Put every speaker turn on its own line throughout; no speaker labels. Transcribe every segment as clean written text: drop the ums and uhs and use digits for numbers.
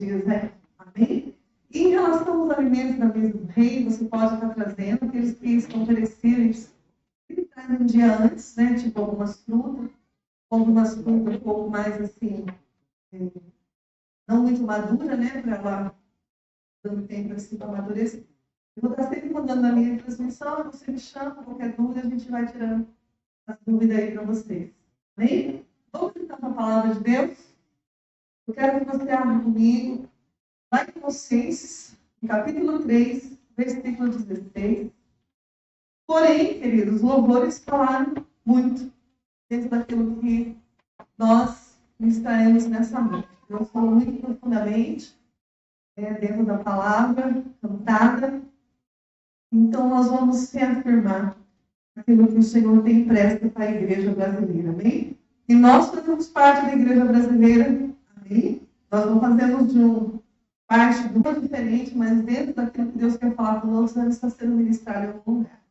dias, né? Amém? E em relação aos alimentos da mesa do rei, você pode estar trazendo aqueles que estão perecíveis, ele traz um dia antes, né? Tipo algumas frutas um pouco mais assim, não muito madura, né? Para ela dando tempo assim para amadurecer. Eu vou estar sempre mandando na minha transmissão, você me chama, qualquer dúvida, a gente vai tirando as dúvidas aí para vocês. Amém? Vamos então para a palavra de Deus? Eu quero que você abra comigo lá em Colossenses, no capítulo 3, versículo 16. Porém, queridos, os louvores falaram muito dentro daquilo que nós ministraremos nessa noite. Deus falou muito profundamente dentro da palavra cantada. Então, nós vamos reafirmar aquilo que o Senhor tem presto para a igreja brasileira, amém? E nós fazemos parte da igreja brasileira, amém? Nós não fazemos parte de uma diferente, mas dentro daquilo que Deus quer falar conosco, está sendo ministrado em algum lugar.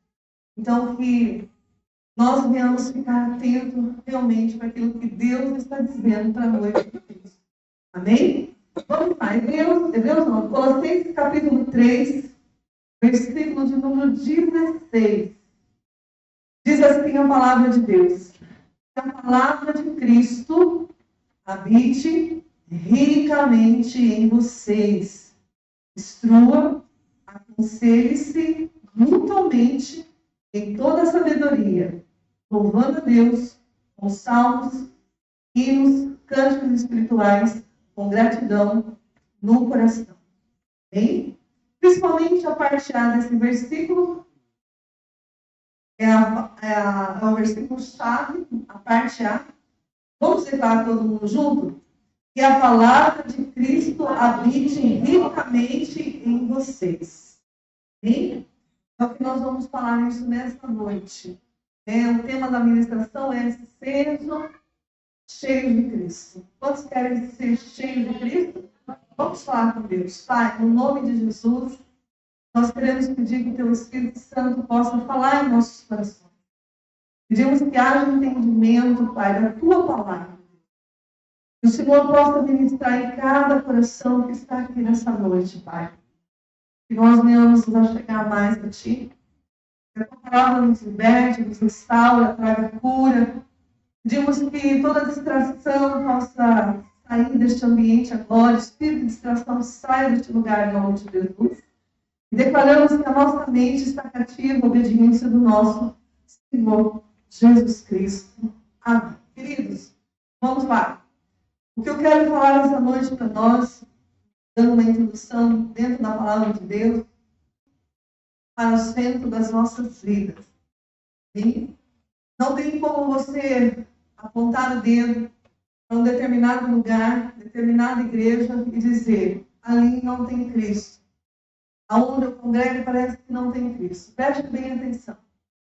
Então, que nós venhamos ficar atentos realmente para aquilo que Deus está dizendo para a noite de Deus. Amém? Vamos lá, Hebreus não, Colossenses capítulo 3, versículo de número 16. Diz assim a palavra de Deus: que a palavra de Cristo habite ricamente em vocês. Instrua, aconselhe-se mutuamente em toda a sabedoria, louvando a Deus com salmos, hinos, cânticos espirituais, com gratidão no coração. Bem? Principalmente a parte A desse versículo, é o versículo-chave, a parte A. Vamos declarar todo mundo junto? Que a palavra de Cristo habite ricamente em vocês. Bem? É o que nós vamos falar isso nesta noite. O tema da ministração é sejam cheios de Cristo. Quantos querem ser cheios de Cristo? Vamos falar com Deus. Pai, no nome de Jesus, nós queremos pedir que o Teu Espírito Santo possa falar em nossos corações. Pedimos que haja entendimento, Pai, da Tua palavra. Que o Senhor possa ministrar em cada coração que está aqui nessa noite, Pai. Que nós venhamos nos chegar mais a Ti. Que a Tua palavra nos liberte, nos restaura, traga cura. Pedimos que toda distração possa sair deste ambiente agora, espírito de distração saia deste lugar em nome de Jesus. E declaramos que a nossa mente está cativa à obediência do nosso Senhor Jesus Cristo. Amém. Queridos, vamos lá. O que eu quero falar essa noite para nós, dando uma introdução dentro da palavra de Deus, para o centro das nossas vidas. Sim? Não tem como você apontar o dedo para um determinado lugar, determinada igreja e dizer, ali não tem Cristo. Aonde eu congrego parece que não tem Cristo. Preste bem atenção.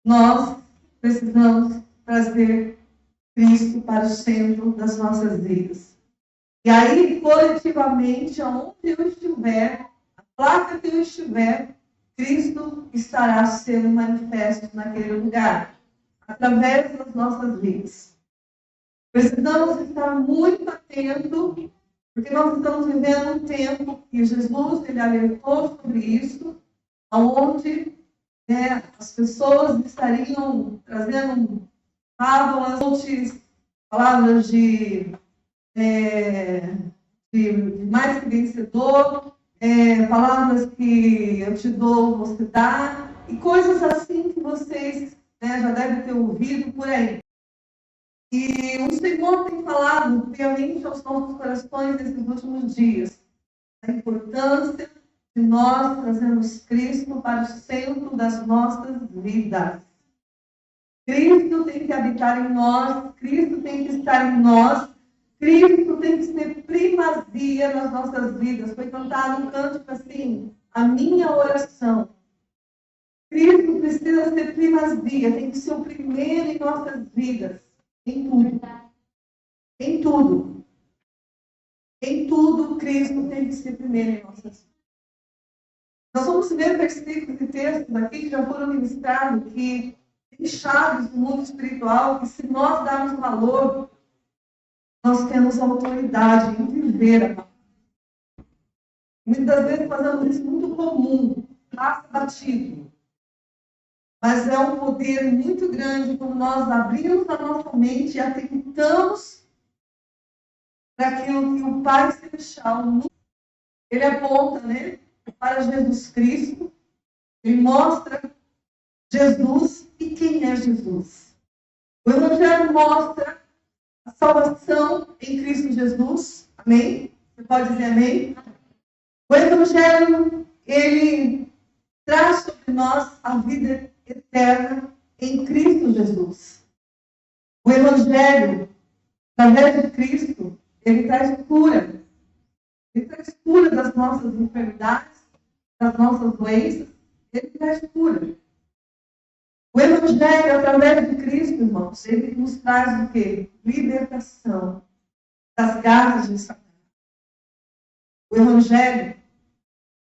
Nós precisamos trazer Cristo para o centro das nossas vidas. E aí, coletivamente, aonde eu estiver, a placa que eu estiver, Cristo estará sendo manifesto naquele lugar, através das nossas vidas. Precisamos estar muito atentos, porque nós estamos vivendo um tempo que Jesus ele alertou sobre isso, onde as pessoas estariam trazendo fábulas, palavras de mais que vencedor, palavras que eu te dou, você dá, e coisas assim que vocês já devem ter ouvido por aí. E o Senhor tem falado realmente aos nossos corações nesses últimos dias a importância de nós trazermos Cristo para o centro das nossas vidas. Cristo tem que habitar em nós, Cristo tem que estar em nós, Cristo tem que ser primazia nas nossas vidas. Foi cantado um cântico assim, a minha oração. Cristo precisa ser primazia, tem que ser o primeiro em nossas vidas. Em tudo. Em tudo. Em tudo, Cristo tem que ser primeiro em nossas vidas. Nós vamos ver versículos e textos aqui que já foram ministrados, que tem chaves do mundo espiritual, que se nós darmos valor, nós temos autoridade em viver a palavra. Muitas das vezes fazemos isso muito comum, passa batido. Mas é um poder muito grande quando nós abrimos a nossa mente e atentamos para aquilo que o Pai Celestial, ele aponta, né, para Jesus Cristo. Ele mostra Jesus e quem é Jesus. O Evangelho mostra a salvação em Cristo Jesus. Amém? Você pode dizer amém? O Evangelho, ele traz sobre nós a vida eterna em Cristo Jesus. O Evangelho, através de Cristo, ele traz cura. Ele traz cura das nossas enfermidades, das nossas doenças. Ele traz cura. O Evangelho, através de Cristo, irmãos, ele nos traz o quê? Libertação das garras de Satanás. O Evangelho,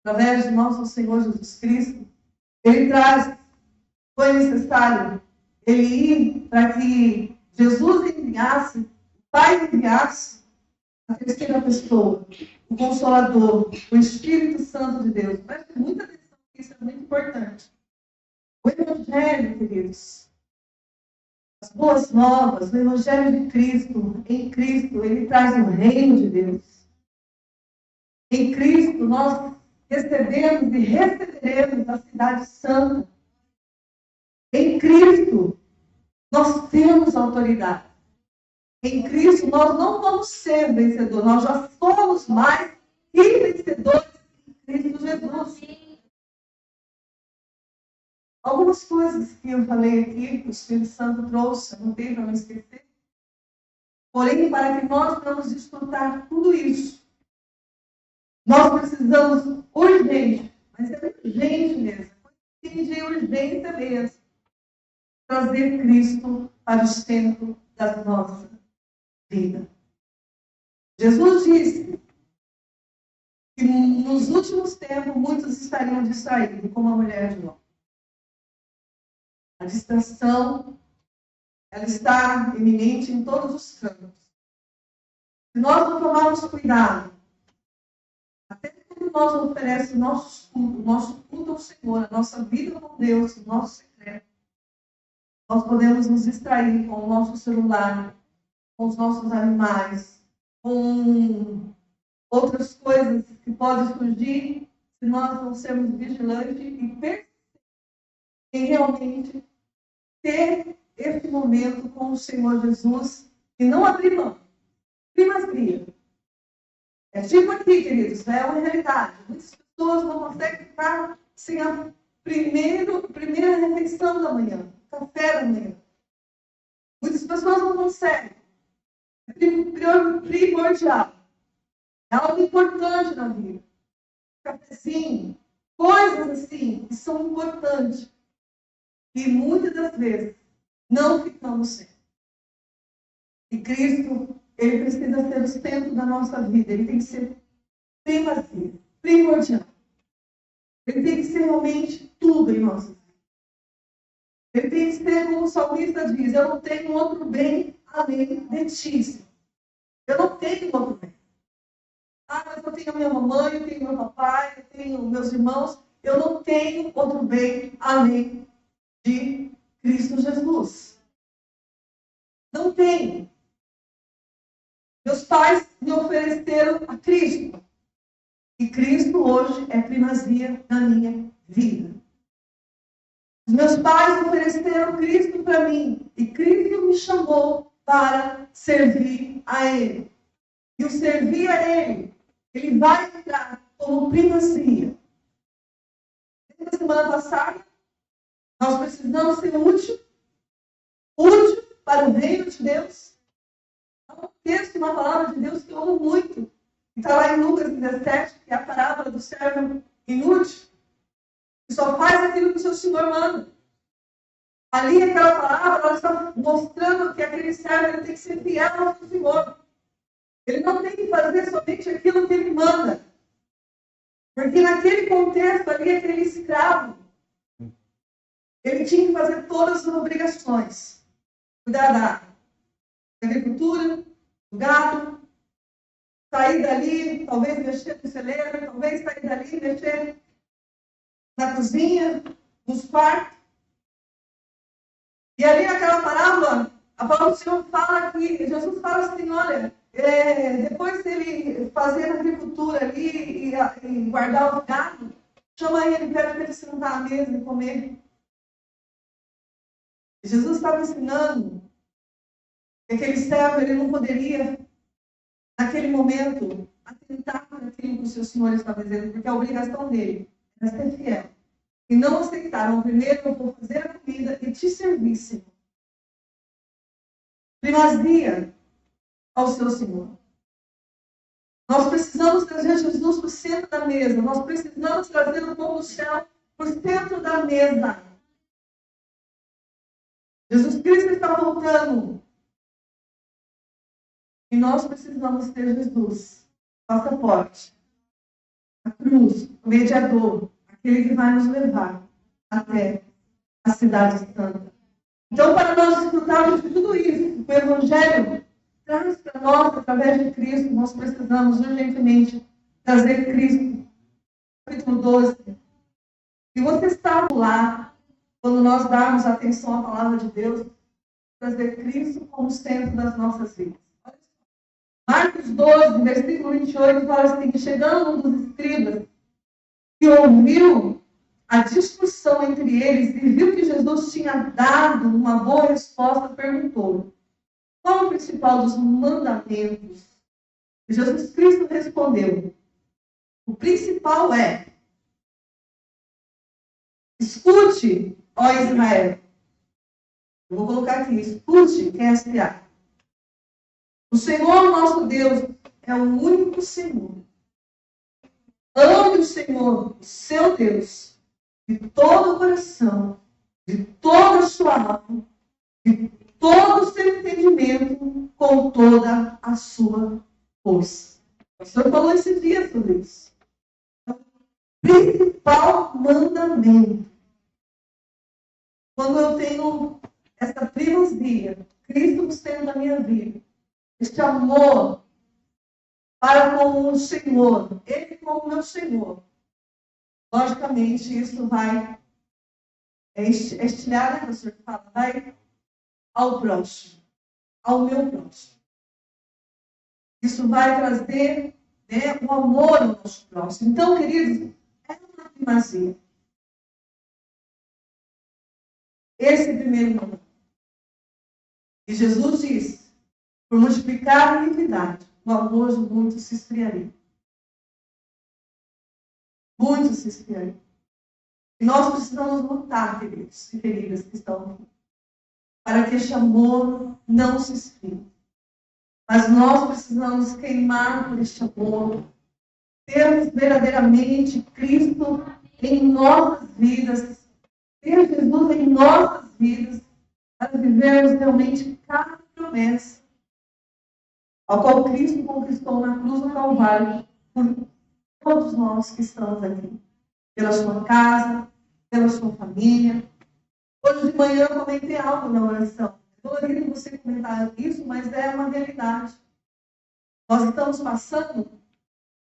através do nosso Senhor Jesus Cristo, ele traz, foi necessário ele ir para que Jesus enviasse, o Pai enviasse a terceira pessoa, o Consolador, o Espírito Santo de Deus. Preste muita atenção, isso é muito importante. O Evangelho, queridos, as boas novas, o Evangelho de Cristo, em Cristo, ele traz o reino de Deus. Em Cristo, nós recebemos e receberemos a cidade santa. Em Cristo, nós temos autoridade. Em Cristo, nós não vamos ser vencedores, nós já somos mais que vencedores em Cristo Jesus. Algumas coisas que eu falei aqui, que o Espírito Santo trouxe, eu não tenho para não esquecer. Porém, para que nós vamos desfrutar tudo isso, nós precisamos urgente, mas é urgente mesmo, de urgência mesmo, trazer Cristo para o centro da nossa vida. Jesus disse que nos últimos tempos muitos estariam distraídos, como a mulher de Ló. A distração, ela está iminente em todos os campos. Se nós não tomarmos cuidado, até quando nós oferecemos nosso culto ao Senhor, a nossa vida com Deus, o nosso secreto, nós podemos nos distrair com o nosso celular, com os nossos animais, com outras coisas que podem surgir se nós não sermos vigilantes e perceber em realmente ter esse momento com o Senhor Jesus e não abrir mão. Primazia. É tipo aqui, queridos, é uma realidade. Muitas pessoas não conseguem ficar sem a primeira refeição da manhã, café da manhã. Muitas pessoas não conseguem. É primordial. É algo importante na vida. Cafezinho, coisas assim que são importantes. E muitas das vezes não ficamos sem. E Cristo, ele precisa ser o centro da nossa vida. Ele tem que ser primordial. Ele tem que ser realmente tudo em nossa vida. Ele tem que ser, como o salmista diz, eu não tenho outro bem além de ti. Eu não tenho outro bem. Ah, mas eu tenho minha mamãe, eu tenho meu papai, eu tenho meus irmãos. Eu não tenho outro bem além de Cristo Jesus. Não tenho. Meus pais me ofereceram a Cristo. E Cristo hoje é primazia na minha vida. Os meus pais ofereceram Cristo para mim. E Cristo me chamou para servir a Ele. E o servir a Ele, Ele vai entrar como primazia. Na semana passada, nós precisamos ser útil para o reino de Deus. Há um texto, uma palavra de Deus que eu amo muito. Está lá em Lucas 17, que é a parábola do servo inútil, que só faz aquilo que o seu senhor manda. Ali, aquela palavra, ela está mostrando que aquele servo ele tem que ser fiel ao seu senhor. Ele não tem que fazer somente aquilo que ele manda. Porque naquele contexto ali, aquele escravo, ele tinha que fazer todas as obrigações. Cuidar da agricultura, do gado, sair dali, talvez mexer no celeiro, talvez sair dali, mexer na cozinha, nos quartos. E ali naquela parábola, a palavra do Senhor fala que Jesus fala assim, olha, depois dele fazer a agricultura ali e guardar o gado, chama ele, pede para ele sentar à mesa e comer. E Jesus estava ensinando que aquele servo ele não poderia, naquele momento, atentar para aquilo que o seu Senhor estava dizendo, porque a obrigação dele era ser fiel. E não aceitaram. Primeiro eu vou fazer a comida e te servir, Senhor. Primazia ao seu Senhor. Nós precisamos trazer Jesus para o centro da mesa. Nós precisamos trazer o povo do céu para o centro da mesa. Jesus Cristo está voltando. E nós precisamos ter Jesus, passaporte, a cruz, o mediador, aquele que vai nos levar até a cidade santa. Então, para nós desfrutarmos de tudo isso, o Evangelho traz para nós, através de Cristo, nós precisamos urgentemente trazer Cristo. Capítulo 12. E você está lá, quando nós darmos atenção à palavra de Deus, trazer Cristo como centro das nossas vidas. Marcos 12, versículo 28, fala assim, chegando um dos escribas, que ouviu a discussão entre eles e viu que Jesus tinha dado uma boa resposta, perguntou, qual o principal dos mandamentos? E Jesus Cristo respondeu, o principal é, escute, ó Israel. Eu vou colocar aqui, escute, quem é espiar. O Senhor nosso Deus é o único Senhor. Ame o Senhor, o seu Deus, de todo o coração, de toda a sua alma, de todo o seu entendimento, com toda a sua força. O Senhor falou esse dia sobre isso. O principal mandamento. Quando eu tenho essa primazia, Cristo no centro da minha vida, este amor para com o Senhor, Ele como meu Senhor, logicamente isso vai estilhar, né, pastor? Vai ao próximo, ao meu próximo. Isso vai trazer, né, o amor ao nosso próximo. Então, queridos, é uma primazia. Esse é o primeiro mandamento. E Jesus disse, por multiplicar a iniquidade, o amor de muitos se esfriaria. Muitos se esfriariam. E nós precisamos lutar, queridos e queridas que estão aqui, para que este amor não se esfrie. Mas nós precisamos queimar por este amor, termos verdadeiramente Cristo em nossas vidas, ter Jesus em nossas vidas, para vivermos realmente cada promessa, ao qual Cristo conquistou na cruz do Calvário, por todos nós que estamos aqui, pela sua casa, pela sua família. Hoje de manhã eu comentei algo na oração. É dolorido você comentar isso, mas é uma realidade. Nós estamos passando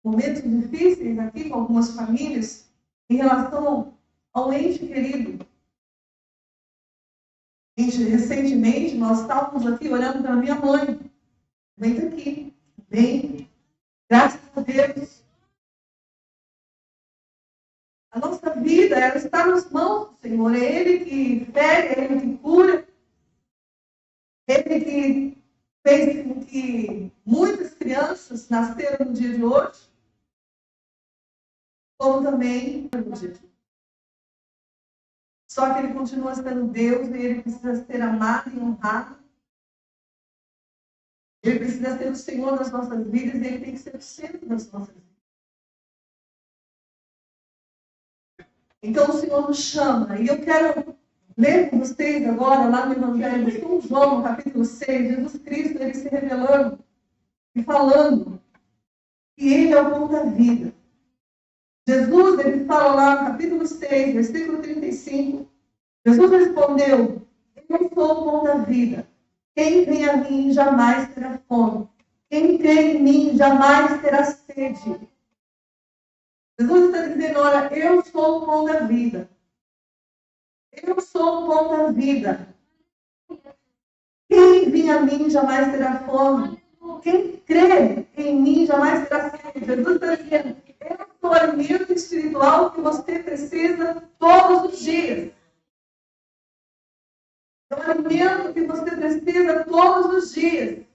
momentos difíceis aqui com algumas famílias em relação ao ente querido. Recentemente, nós estávamos aqui orando pela minha mãe. Vem aqui. Bem, graças a Deus. A nossa vida, ela está nas mãos do Senhor. É Ele que fere, é Ele que cura. Ele que fez com que muitas crianças nasceram no dia de hoje, como também no dia de hoje. Só que Ele continua sendo Deus e Ele precisa ser amado e honrado. Ele precisa ser o Senhor das nossas vidas e Ele tem que ser o centro das nossas vidas. Então o Senhor nos chama. E eu quero ler com vocês agora, lá no Evangelho de São João, no capítulo 6, Jesus Cristo, Ele se revelando e falando que Ele é o pão da vida. Jesus, Ele fala lá no capítulo 6, versículo 35, Jesus respondeu, eu sou o pão da vida. Quem vem a mim jamais terá fome. Quem crê em mim jamais terá sede. Jesus está dizendo, olha, eu sou o pão da vida. Eu sou o pão da vida. Quem vem a mim jamais terá fome. Quem crê em mim jamais terá sede. Jesus está dizendo, eu sou o alimento espiritual que você precisa todos os dias. É o alimento que você precisa todos os dias.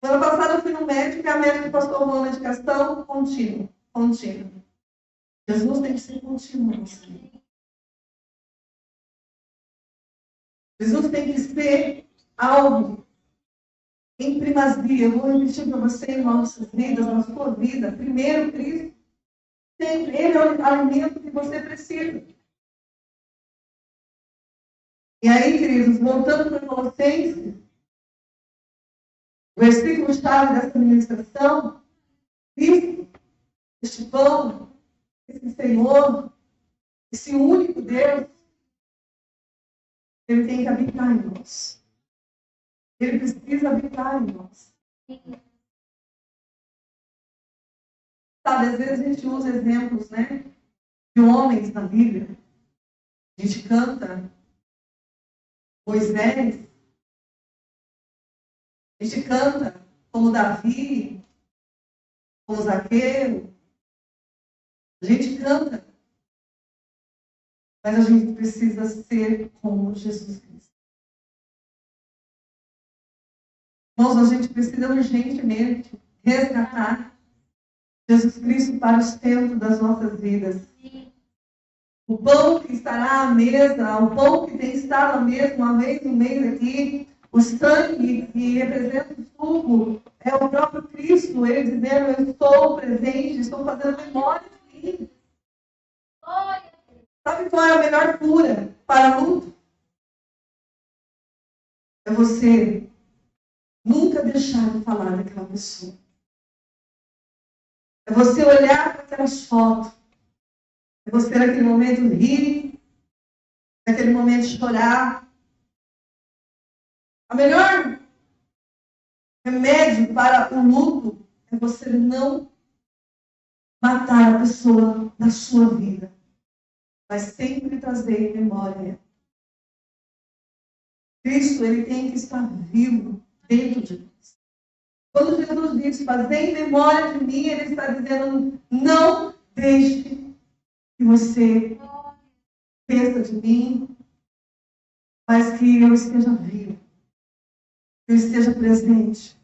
Ano passado eu fui no médico e a médica passou uma medicação contínua. Jesus tem que ser contínuo. Jesus tem que ser algo em primazia. Eu vou repetir para você em nossas vidas, na sua vida. Primeiro, Cristo. Sempre. Ele é o alimento que você precisa. E aí, queridos, voltando para Colossenses, o versículo-chave dessa ministração, Cristo, este pão, esse Senhor, esse único Deus, ele tem que habitar em nós. Ele precisa habitar em nós. Sabe, às vezes a gente usa exemplos, né, de homens na Bíblia. A gente canta Moisés. A gente canta como Davi, como Zaqueu. A gente canta. Mas a gente precisa ser como Jesus Cristo. Irmãos, a gente precisa urgentemente resgatar Jesus Cristo para o centro das nossas vidas. O pão que estará à mesa, o pão que tem estado à mesa uma vez no mês aqui, o sangue que representa o suco, é o próprio Cristo, ele dizendo, eu estou presente, estou fazendo memória de mim. Sabe qual é a melhor cura para o luto? É você nunca deixar de falar daquela pessoa. É você olhar para aquelas fotos. É você naquele momento rir, naquele momento chorar. O melhor remédio para o luto é você não matar a pessoa da sua vida, mas sempre trazer em memória. Cristo, ele tem que estar vivo dentro de nós. Quando Jesus diz, fazer em memória de mim, ele está dizendo, não deixe que você pensa de mim, mas que eu esteja vivo, que eu esteja presente,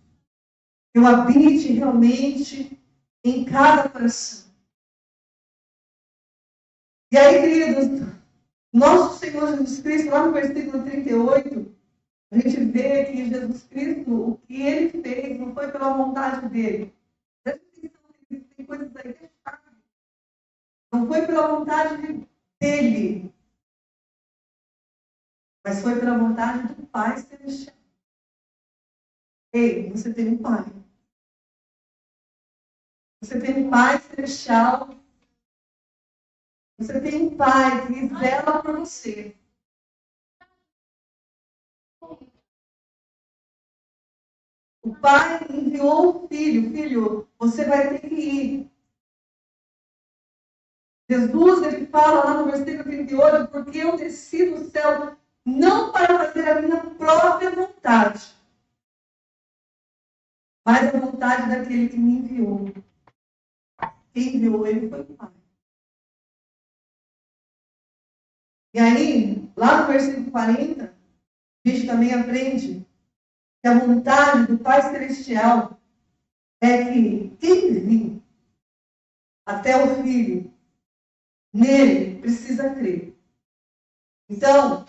que eu habite realmente em cada coração. E aí, queridos, nosso Senhor Jesus Cristo, lá no versículo 38, a gente vê que Jesus Cristo, o que ele fez, não foi pela vontade dele. Tem coisas aí que é chato. Não foi pela vontade dele, mas foi pela vontade do Pai Celestial. Ei, você tem um Pai. Você tem um Pai Celestial. Você tem um Pai que zela por você. O Pai enviou o Filho. Filho, você vai ter que ir. Jesus, ele fala lá no versículo 38, porque eu desci do céu não para fazer a minha própria vontade, mas a vontade daquele que me enviou. Quem enviou ele foi o Pai. E aí, lá no versículo 40, a gente também aprende que a vontade do Pai Celestial é que quem vir até o Filho, nele precisa crer. Então,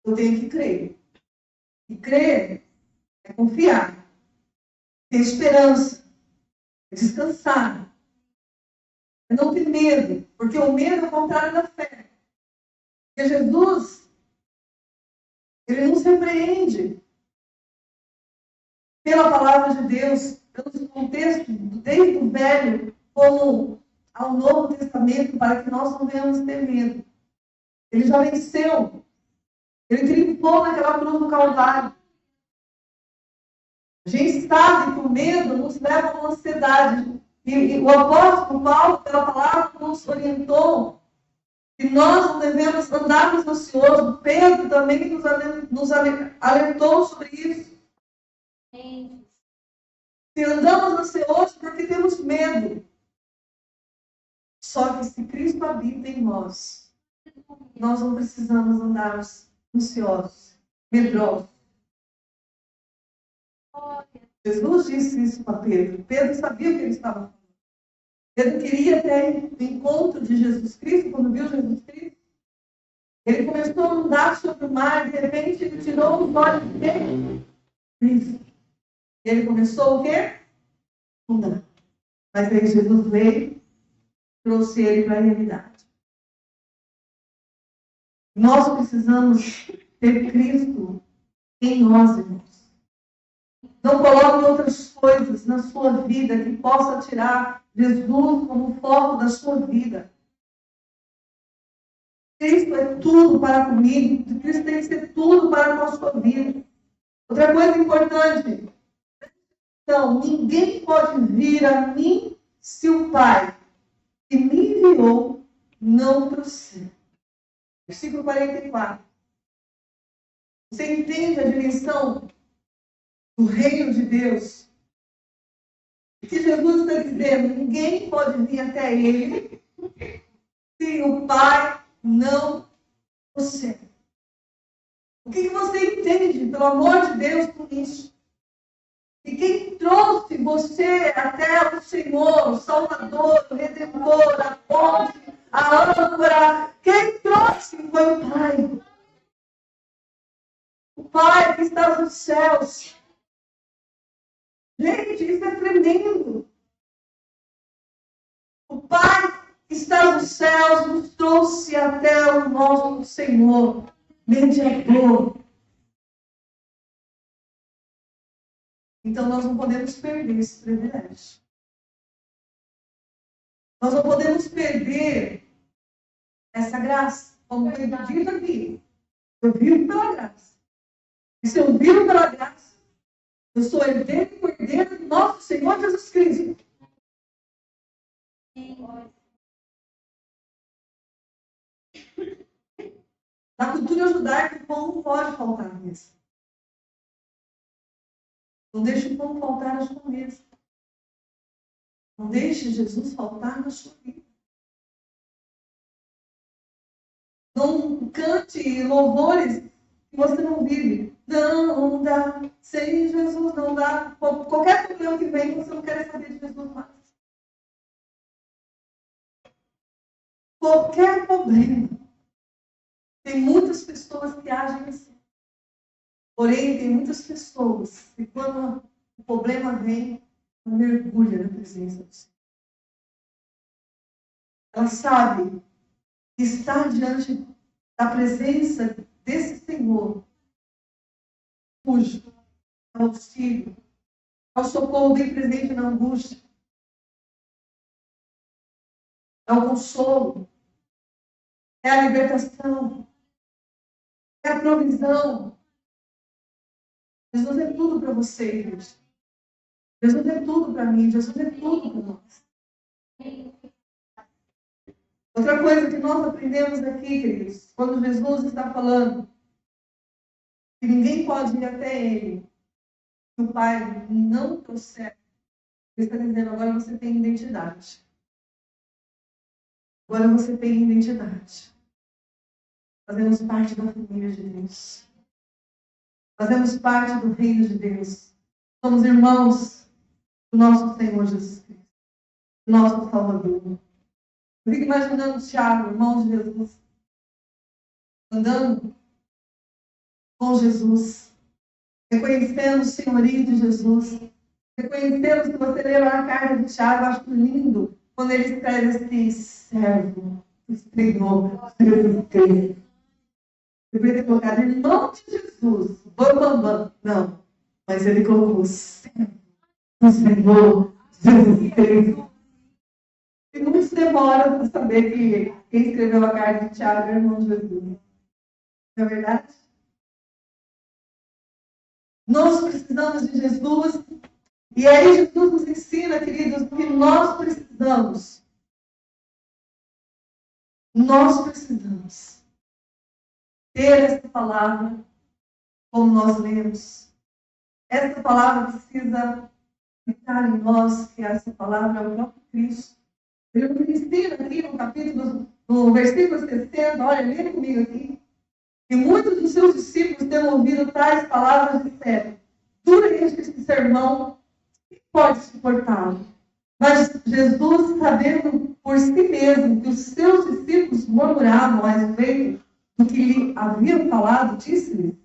eu tenho que crer. E crer é confiar, ter esperança, é descansar, é não ter medo, porque o medo é o contrário da fé. Porque Jesus, ele nos repreende pela palavra de Deus, pelo contexto, desde o Velho como ao Novo Testamento, para que nós não venhamos ter medo. Ele já venceu Ele triunfou naquela cruz do Calvário. A gente sabe que o medo nos leva a uma ansiedade. E o apóstolo Paulo, pela palavra, nos orientou que nós não devemos andarmos ansiosos. Pedro também nos alertou sobre isso. Se andamos ansiosos porque temos medo. Só que se Cristo habita em nós, nós não precisamos andar ansiosos, medrosos. Jesus disse isso para Pedro. Pedro sabia o que ele estava falando. Pedro queria ter o encontro de Jesus Cristo, quando viu Jesus Cristo. Ele começou a andar sobre o mar, de repente ele tirou os olhos de Cristo. Ele começou o quê? Andar. Mas aí Jesus veio, trouxe ele para a realidade. Nós precisamos ter Cristo em nós, irmãos. Não coloque outras coisas na sua vida que possa tirar Jesus como foco da sua vida. Cristo é tudo para comigo. Cristo tem que ser tudo para a sua vida. Outra coisa importante. Então, ninguém pode vir a mim se o Pai que me enviou não trouxer. Versículo 44. Você entende a dimensão do reino de Deus? Que Jesus está dizendo, ninguém pode vir até Ele se o Pai não trouxer. O que você entende, pelo amor de Deus, com isso? E quem trouxe você até o Senhor, o Salvador, o Redentor, a ponte, a âncora, quem trouxe foi o Pai. O Pai que está nos céus. Gente, isso é tremendo. O Pai que está nos céus nos trouxe até o nosso Senhor, mediador. Então, nós não podemos perder esse privilégio. Nós não podemos perder essa graça. Como foi dito aqui, eu vivo pela graça. E se eu vivo pela graça, eu sou herdeiro e cordeiro do nosso Senhor Jesus Cristo. Na cultura judaica, o pão não pode faltar na mesa. Não deixe o pão faltar na sua mesa. Não deixe Jesus faltar na sua vida. Não cante louvores que você não vive. Não dá. Sem Jesus não dá. Qualquer problema que vem, você não quer saber de Jesus mais. Qualquer problema. Tem muitas pessoas que agem assim. Porém, tem muitas pessoas que quando o problema vem, ela mergulha na presença do Senhor. Ela sabe que estar diante da presença desse Senhor, cujo é o auxílio, é o socorro bem presente na angústia, é o consolo, é a libertação, é a provisão. Jesus é tudo para você, gente. Jesus é tudo para mim, Jesus é tudo para nós. Outra coisa que nós aprendemos aqui, queridos, quando Jesus está falando que ninguém pode ir até Ele, se o Pai não trouxer, Ele está dizendo, agora você tem identidade. Agora você tem identidade. Fazemos parte da família de Deus. Fazemos parte do reino de Deus. Somos irmãos do nosso Senhor Jesus Cristo, do nosso Salvador. Eu fico imaginando o Tiago, irmão de Jesus, andando com Jesus, reconhecendo o senhorio de Jesus, reconhecendo, se você ler lá a carta de Tiago, eu acho lindo, quando ele escreve assim, servo do Senhor Jesus Cristo. Deveria ter colocado irmão de Jesus, bambambam. Não, mas ele colocou servo do Senhor Jesus Cristo. E não se demora para saber que quem escreveu a carta de Tiago é o irmão de Jesus. Não é verdade? Nós precisamos de Jesus. E aí Jesus nos ensina, queridos, que nós precisamos ter essa palavra como nós lemos. Essa palavra precisa ficar em nós, que essa palavra é o próprio Cristo. Ele nos ensina aqui no capítulo, no versículo 60, olha, lê comigo aqui. E muitos dos seus discípulos, tendo ouvido tais palavras, disseram: dura este sermão, quem pode suportá-lo? Mas Jesus, sabendo por si mesmo que os seus discípulos murmuravam a respeito do que lhe haviam falado, disse-lhes: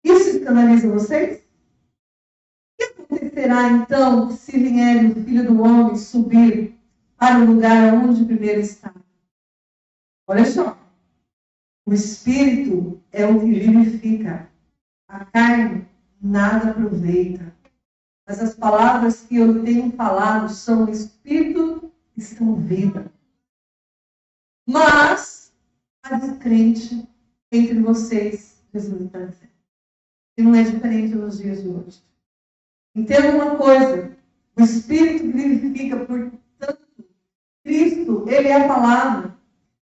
isso escandaliza vocês? O que acontecerá então se vier o Filho do Homem subir para o lugar onde primeiro estava? Olha só. O Espírito é o que vivifica. A carne nada aproveita. Mas as palavras que eu tenho falado são Espírito e são vida. Mas há descrente entre vocês, Jesus está dizendo. E não é diferente nos dias de hoje. Entenda uma coisa. O Espírito vivifica, portanto, Cristo, Ele é a palavra.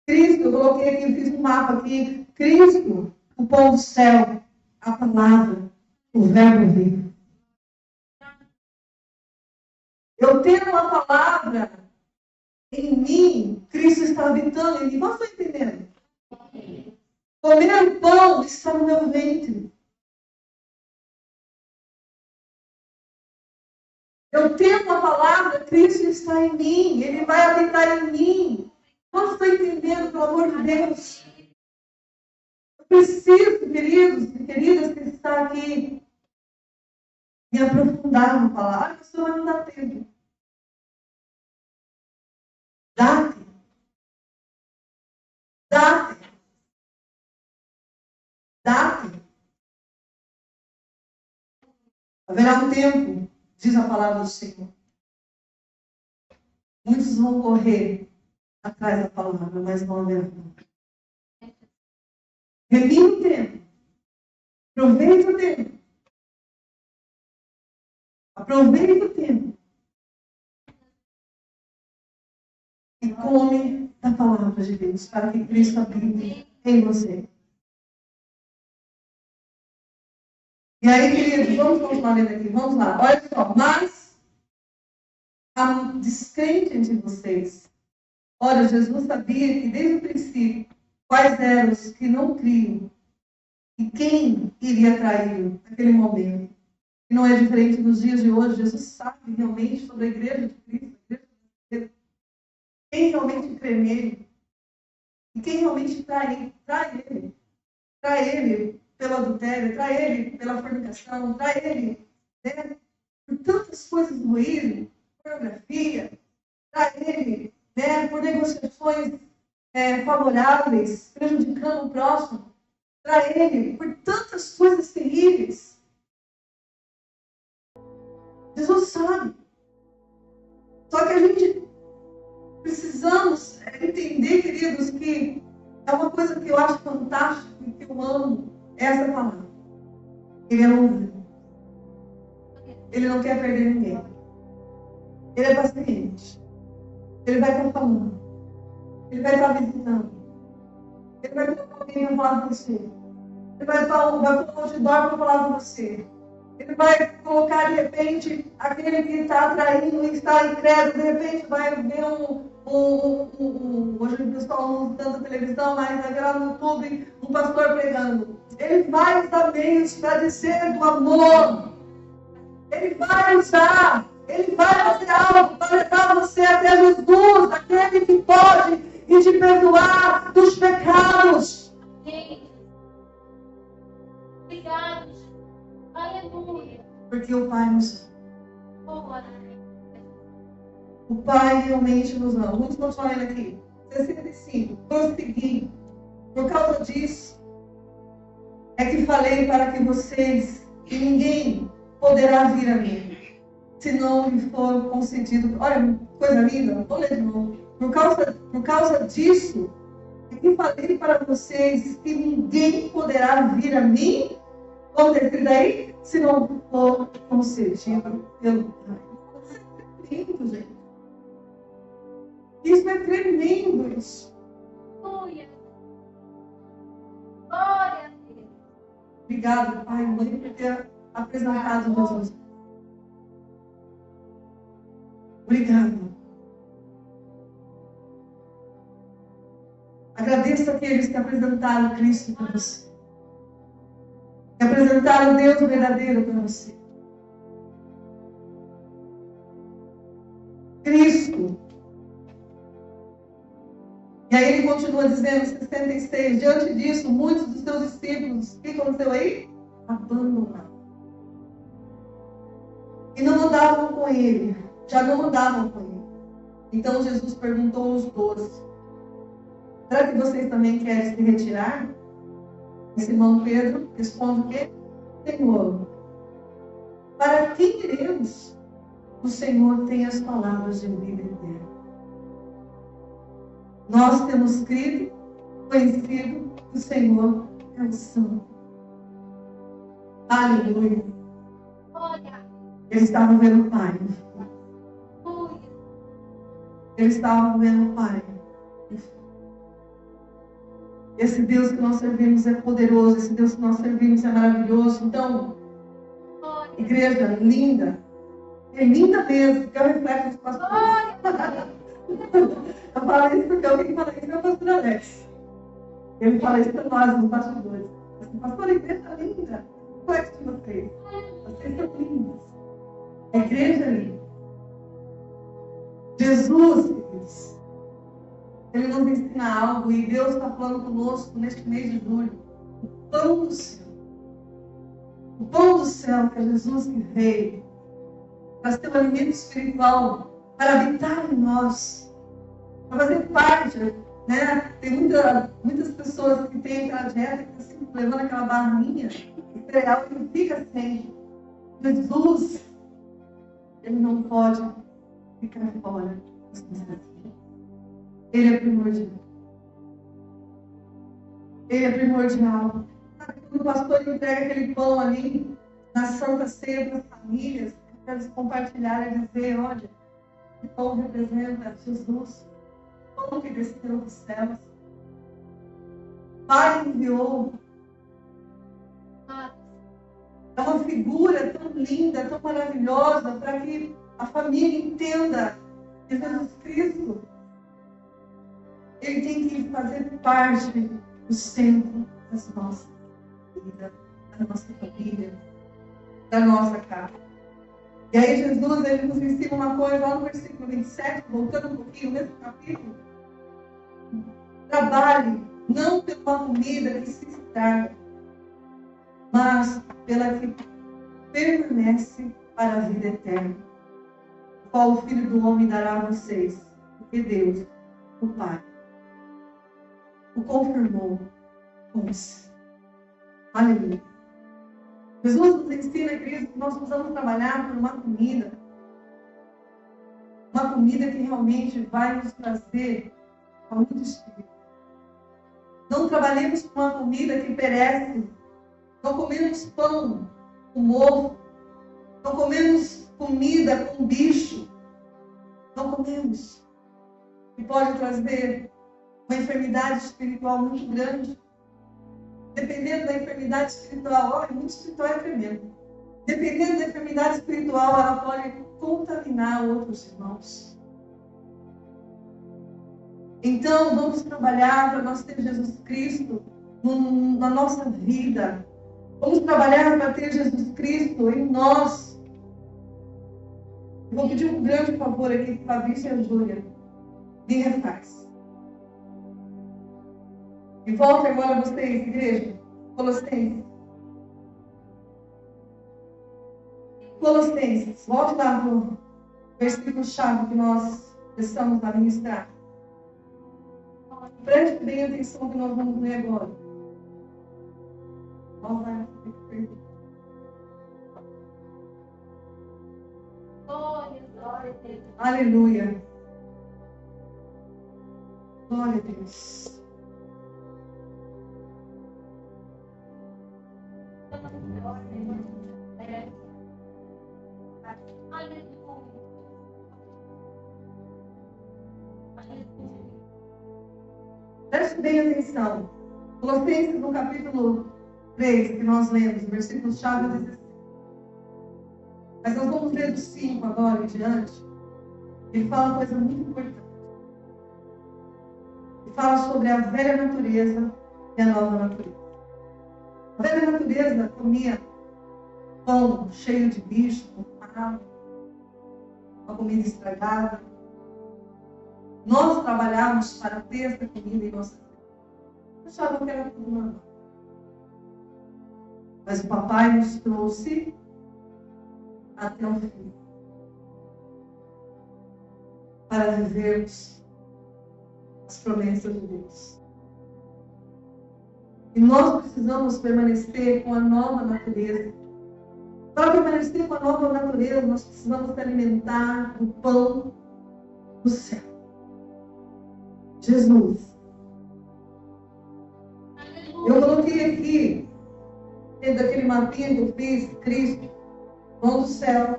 Cristo, eu coloquei aqui, eu fiz um mapa aqui. Cristo, o pão do céu, a palavra, o verbo vivo. Eu tendo uma palavra em mim, Cristo está habitando em mim. Você está entendendo? Comer o pão está no meu ventre. Eu tenho uma palavra, Cristo está em mim. Ele vai habitar em mim. Não estou entendendo, pelo amor de Deus. Eu preciso, queridos e queridas, que está aqui, me aprofundar na palavra. A pessoa não dá tempo. Dá tempo. Dá tempo. Dá tempo. Haverá um tempo, diz a palavra do Senhor. Muitos vão correr atrás da palavra, mas não haverá. Revire o tempo. Aproveite o tempo. Aproveite o tempo. E come da palavra de Deus, para que Cristo habite em você. E aí, queridos, vamos continuar lendo aqui. Vamos lá. Olha só. Mas há um descrente entre vocês. Ora, Jesus sabia que desde o princípio quais eram os que não criam e quem iria traí-lo naquele momento. E não é diferente nos dias de hoje. Jesus sabe realmente sobre a igreja de Cristo, quem realmente crê nele e quem realmente trai ele. Trai ele pelo adultério, trai ele pela fornicação, trai ele, né, por tantas coisas ruins, pornografia, trai ele, né, por negociações favoráveis, prejudicando o próximo, trai ele por tantas coisas terríveis. Jesus sabe. Só que a gente precisamos entender, queridos, que é uma coisa que eu acho fantástica e que eu amo, essa palavra. Ele é ouvido. Ele não quer perder ninguém. Ele é paciente. Ele vai estar falando. Ele vai estar visitando. Ele vai colocar alguém para falar com você. Ele vai colocar um outdoor para falar com você. Ele vai colocar, de repente, aquele que está atraindo e está incrédulo, de repente vai ver hoje o pessoal não usa tanta televisão, mas vai ver lá no YouTube um pastor pregando. Ele vai usar meios para dizer do amor. Ele vai usar. Ele vai fazer algo para levar você até Jesus, aquele que pode e te perdoar dos pecados.
Obrigado. Aleluia.
Porque o Pai nos ama. O Pai realmente nos ama. Vamos continuar lendo aqui. 65. Prosseguir. Por causa disso, é que falei para que vocês, que ninguém poderá vir a mim, se não lhe for concedido. Olha, coisa linda. Vou ler de novo. Por causa disso, é que falei para vocês que ninguém poderá vir a mim, Vamos descer daí? Se não for concedido pelo Pai. Isso é tremendo, gente. Isso é tremendo, isso.
Aleluia. Glória a Deus.
Obrigado, Pai, mãe, por ter apresentado Jesus. Obrigado. Agradeço àqueles que apresentaram Cristo para você. Que apresentaram o Deus verdadeiro para você. Cristo. E aí ele continua dizendo, 66, diante disso, muitos dos seus discípulos, o que aconteceu aí? Abandonaram. E não andavam com ele. Já não andavam com ele. Então Jesus perguntou aos 12, será que vocês também querem se retirar? E Simão Pedro responde o quê? Senhor, para quem iremos? O Senhor tem as palavras de vida eterna. Nós temos crido, conhecido que o Senhor é o Santo. Aleluia.
Glória.
Eles estavam vendo o Pai.
Aleluia.
Eles estavam vendo o Pai. Esse Deus que nós servimos é poderoso. Esse Deus que nós servimos é maravilhoso. Então,
Glória.
igreja linda. É linda mesmo, porque é o reflexo dos pastores. Eu falo isso porque alguém fala isso é o pastor Alex. Ele fala isso para nós, nos bastidores. Assim, pastor, a igreja é linda. O reflexo de vocês. Vocês são lindos. A igreja é linda. Jesus, queridos, ele nos ensina algo e Deus está falando conosco neste mês de julho. O pão do céu. O pão do céu que é Jesus que veio para ter um alimento espiritual, para habitar em nós, para fazer parte, né? Tem muitas pessoas que têm aquela dieta que está assim, levando aquela barrinha de cereal e fica sem. Jesus, ele não pode ficar fora das nossas vidas. Ele é primordial. Ele é primordial. Sabe, quando o pastor entrega aquele pão ali na Santa Ceia para as famílias, para eles compartilharem e dizer, olha, esse pão representa Jesus, o pão que desceu dos céus. Pai enviou. É uma figura tão linda, tão maravilhosa, para que a família entenda que Jesus Cristo, ele tem que fazer parte do centro das nossas vidas, da nossa família, da nossa casa. E aí Jesus, ele nos ensina uma coisa lá no versículo 27, voltando um pouquinho, no mesmo capítulo. Trabalhe não pela comida que se estraga, mas pela que permanece para a vida eterna, qual o Filho do Homem dará a vocês, porque Deus, o Pai, o confirmou com isso. Aleluia. Jesus nos ensina, queridos, que nós precisamos trabalhar por uma comida que realmente vai nos trazer saúde espiritual. Não trabalhemos com uma comida que perece. Não comemos pão com ovo. Não comemos comida com bicho. Não comemos. E pode trazer uma enfermidade espiritual muito grande. Dependendo da enfermidade espiritual, olha, muito espiritual é tremendo. Dependendo da enfermidade espiritual, ela pode contaminar outros irmãos. Então, vamos trabalhar para nós ter Jesus Cristo na nossa vida. Vamos trabalhar para ter Jesus Cristo em nós. Eu vou pedir um grande favor aqui para Fabrício e a Júlia. Me refaz. E volta agora vocês, igreja. Colossenses. Colossenses. Volte lá no versículo-chave que nós precisamos administrar. Preste bem atenção que nós vamos ler agora. Glória a Deus. Aleluia. Glória a Deus. Preste bem atenção. Colossenses, no capítulo 3, que nós lemos, versículos-chave 16. Mas nós vamos ler do 5 agora em diante. Ele fala uma coisa muito importante. Ele fala sobre a velha natureza e a nova natureza. A velha natureza comia pão cheio de bicho, uma comida estragada. Nós trabalhávamos para ter essa comida em nossa vida. Achavam que era tudo normal. Mas o papai nos trouxe até o fim. Para vivermos as promessas de Deus. E nós precisamos permanecer com a nova natureza. Para permanecer com a nova natureza, nós precisamos se alimentar do pão do céu. Jesus. Eu coloquei aqui, dentro daquele mapinha que eu fiz, Cristo, pão do céu,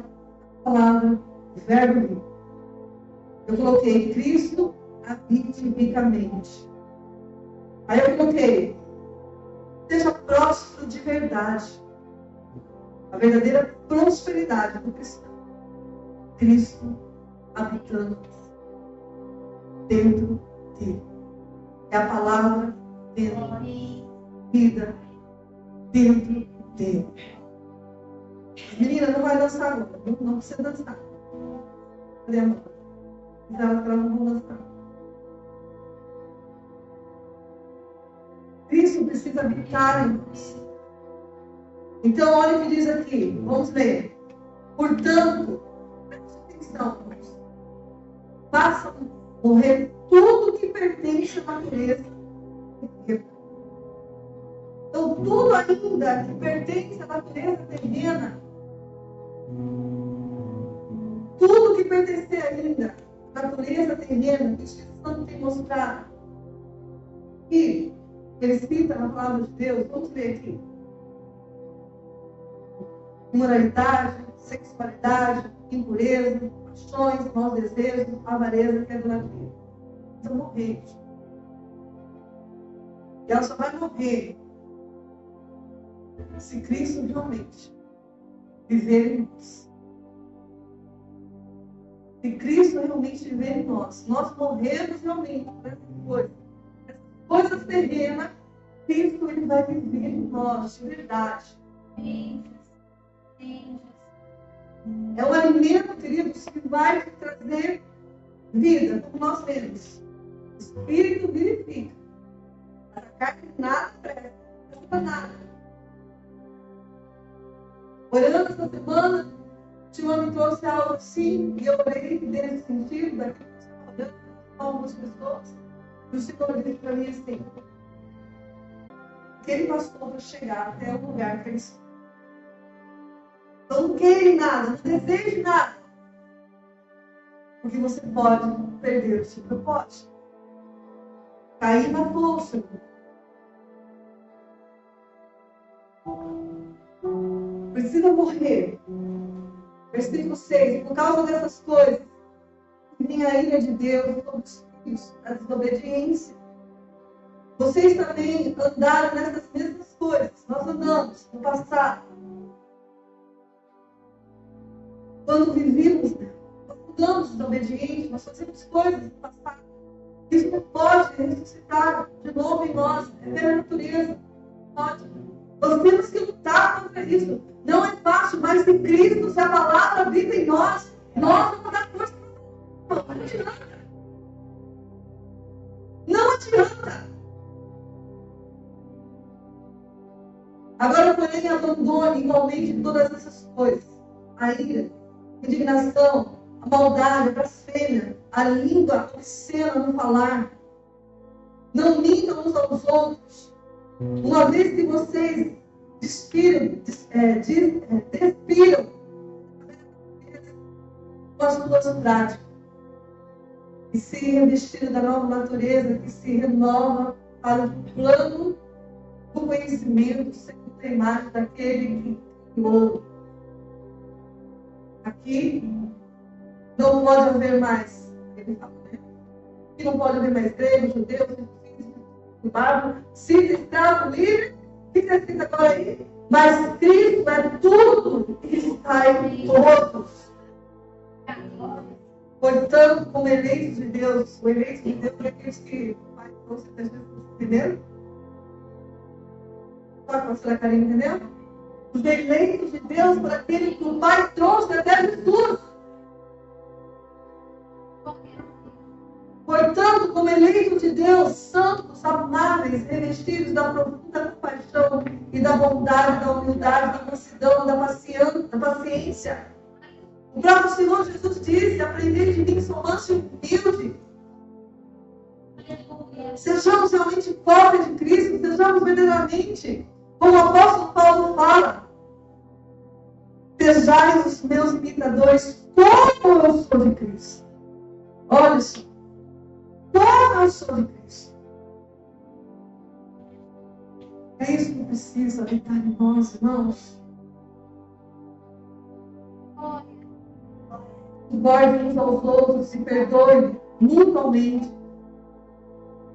a palavra, o verbo vivo. Eu coloquei Cristo habite ricamente. Aí eu coloquei, seja próspero de verdade. A verdadeira prosperidade do cristão. Cristo habitando dentro dele. É a palavra dentro, vida dentro dele. Menina, não vai dançar agora. Não precisa dançar. Cadê a mão? Elas não vão dançar. Cristo precisa habitar em nós. Então, olha o que diz aqui. Vamos ler. Portanto, preste atenção, irmãos. Façam morrer tudo que pertence à natureza. Então, tudo ainda que pertence à natureza terrena, tudo que pertencer ainda à natureza terrena, que o Espírito Santo tem mostrado, e ele cita na palavra de Deus, vamos ler aqui. Imoralidade, sexualidade, impureza, paixões, maus desejos, avareza, que é do natureza. Então, morrer. E ela só vai morrer se Cristo realmente viver em nós. Se Cristo realmente viver em nós, nós morremos realmente por essas coisas. Essas coisas terrenas, Cristo ele vai viver em nós, de verdade. É um alimento, queridos, que vai trazer vida, como nós vemos. O Espírito vivifica. A carne nada presta, não presta nada. Orando essa semana, o Senhor me trouxe algo assim, e eu orei nesse sentido, daquilo que você está orando com algumas pessoas, e o Senhor disse para mim assim, aquele pastor vai chegar até o lugar que ele está. Não queire nada, não deseje nada. Porque você pode perder o seu propósito. Cair na força. Precisa morrer. Versículo 6. Por causa dessas coisas, vem a ira de Deus sobre os filhos, a desobediência. Vocês também andaram nessas mesmas coisas. Nós andamos no passado. Quando vivíamos, nós mudamos desobedientes, nós fazemos coisas no passado. Isso não pode ressuscitar de novo em nós. É pela natureza. Pode. Nós temos que lutar contra isso. Não é fácil, mas se Cristo, se a palavra vive em nós, nós vamos dar força. Não adianta. Não adianta. Agora, porém, abandone igualmente todas essas coisas. A ira, a indignação, a maldade, a blasfêmia, a língua obscena no falar. Não mintam uns aos outros. Uma vez que vocês despiram com as suas práticas e se revestiram da nova natureza que se renova para o plano do conhecimento segundo a imagem daquele que criou. Aqui não pode haver mais, ele fala, né? que não pode haver mais grego, judeu, bárbaro, cita, escravo, livre, fica escrito agora aí. Mas Cristo é tudo e está em todos. Portanto, como eleitos de Deus, o eleito de Deus é aqueles que o Pai trouxe até Jesus, entendeu? Só que você está entendendo? Os eleitos de Deus para aquele que o Pai trouxe até Jesus. Portanto, como eleitos de Deus, santos, amáveis, revestidos da profunda compaixão e da bondade, da humildade, da mansidão, da paciência. O próprio Senhor Jesus disse: aprendei de mim, sou manso e humilde. Sejamos realmente cópias de Cristo, sejamos verdadeiramente, como o apóstolo Paulo fala, sejais os meus imitadores, como eu sou de Cristo. Olha só, como eu sou de Cristo. É isso que precisa habitar em nós, irmãos. Suportem uns aos outros, se perdoem mutuamente,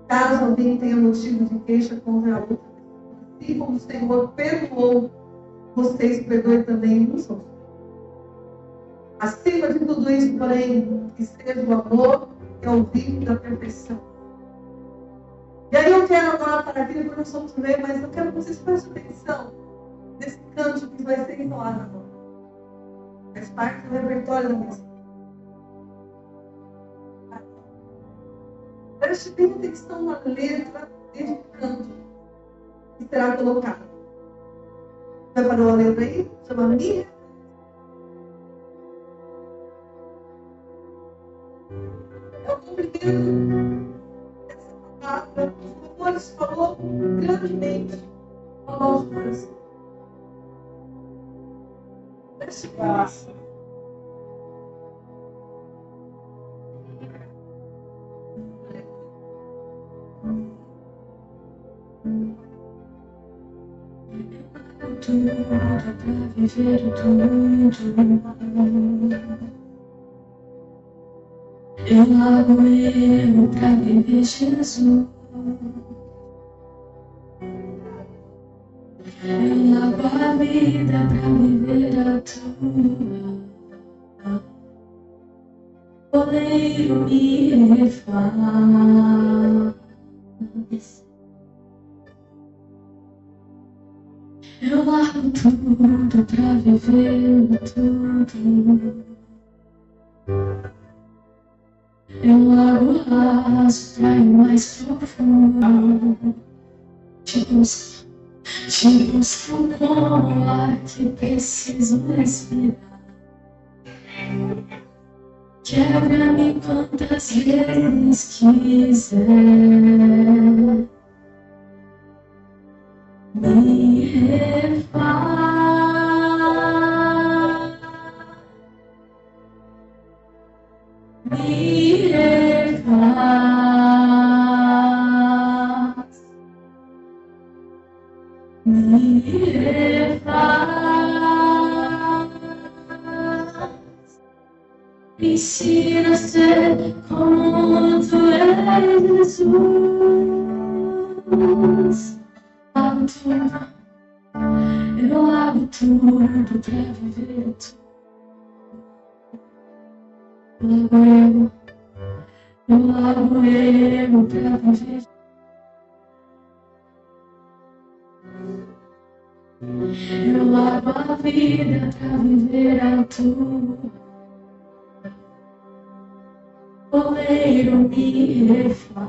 caso alguém tenha motivo de queixa contra a outra. Assim como o Senhor perdoou, vocês perdoem também uns aos outros. Acima de tudo isso, porém, que seja o amor, que é o vínculo da perfeição. E aí eu quero agora parar aqui, depois nós vamos ler, mas eu quero que vocês prestem atenção nesse canto que vai ser entoado agora. Faz parte do repertório da música. Preste bem atenção na letra deste canto que será colocado. Preparou a letra aí? Chama Minha. É o cumprimento dessa palavra. O Senhor falou grandemente ao nosso coração. Preste atenção.
Tudo pra viver tudo. Eu largo eu pra viver Jesus. Eu largo a vida pra viver a tua. Oleiro me refaz. Eu largo tudo pra viver tudo. Eu largo o raso pra ir mais profundo. Te busco com o ar que preciso respirar. Quebra-me quantas vezes quiser. Me refaz. Me refaz. Me refaz. Me ensina a ser como tu és, Jesus. Eu largo tudo pra viver tudo. Eu largo eu pra viver. Eu largo a vida pra viver a tua. Oleiro me refaz.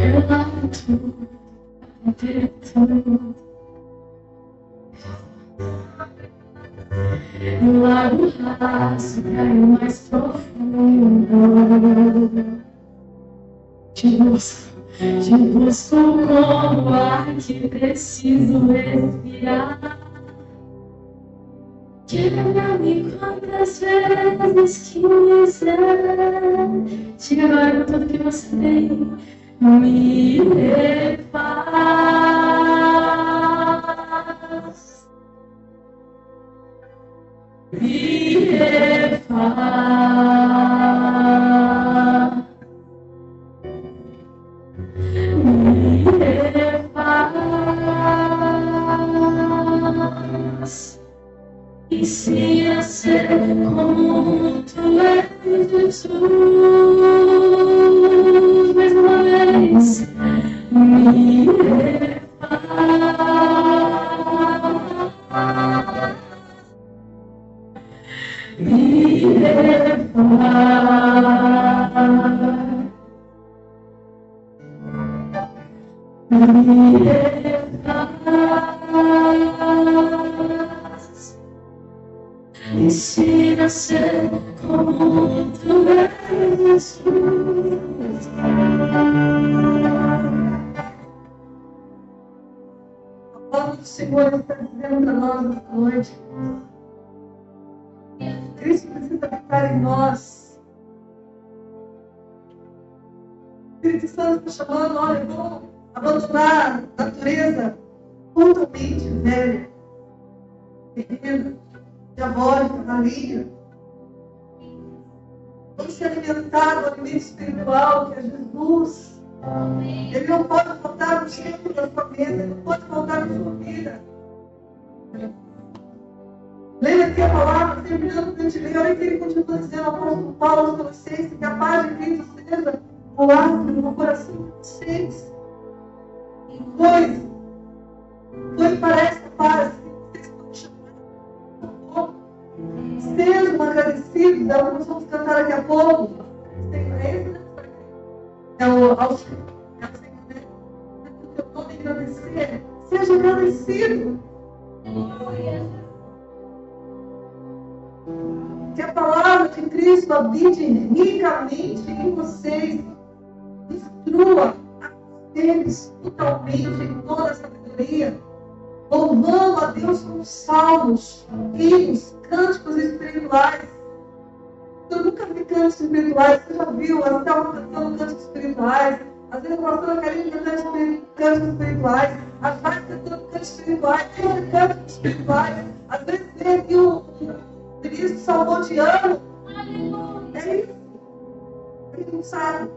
Eu largo tudo pra viver tudo. Eu largo o raso pra ir mais profundo. Te busco como o ar que preciso respirar. Quebra-me quantas vezes quiser. Diga agora tudo que você tem. Me refaz. Ensina a ser como tu és, Jesus. Mais uma vez, me ensina a ser como tu és, Jesus.
A palavra do Senhor está dizendo para nós nesta noite. Cristo precisa habitar em nós. O Espírito Santo está chamando, olha, vamos abandonar a natureza totalmente velha, terrena, diabólica, maligna. Vamos se alimentar do alimento espiritual que é Jesus. Ele não pode faltar no centro da sua mesa, ele não pode faltar na sua vida. Lembra que a palavra, terminando de ler, olha que ele continua dizendo ao apóstolo Paulo aos Colossenses, que a paz de Cristo seja o lastro no coração de vocês. Pois para esta paz que vocês estão chamando, sejam agradecidos, é o que nós vamos cantar daqui a pouco. É o Senhor, né? O teu nome agradecer. Seja agradecido. Que a palavra de Cristo habite ricamente em vocês, instrua a vocês totalmente em toda a sabedoria, louvando a Deus com salmos, hinos, cânticos espirituais. Eu nunca vi cânticos espirituais, você já viu? As Thelma cantando cânticos espirituais, às vezes a pastora Karine cantando cânticos espirituais, as várias cantando cânticos espirituais, cânticos espirituais, às vezes vem aqui o ministro salmodiano. É isso. Ele não sabe.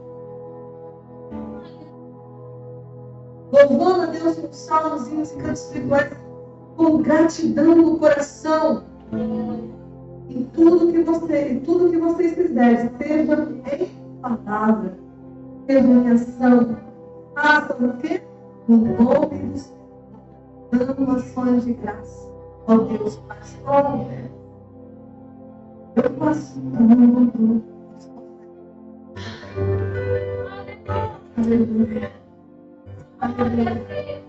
Louvando a Deus com salmos, hinos e cantos espirituais, com gratidão no coração. Em tudo que vocês fizerem, seja em palavra, seja em ação, façam o quê? No nome do Senhor, dando ações de graça ao Deus Pai. Eu faço tudo. Aleluia. Aleluia.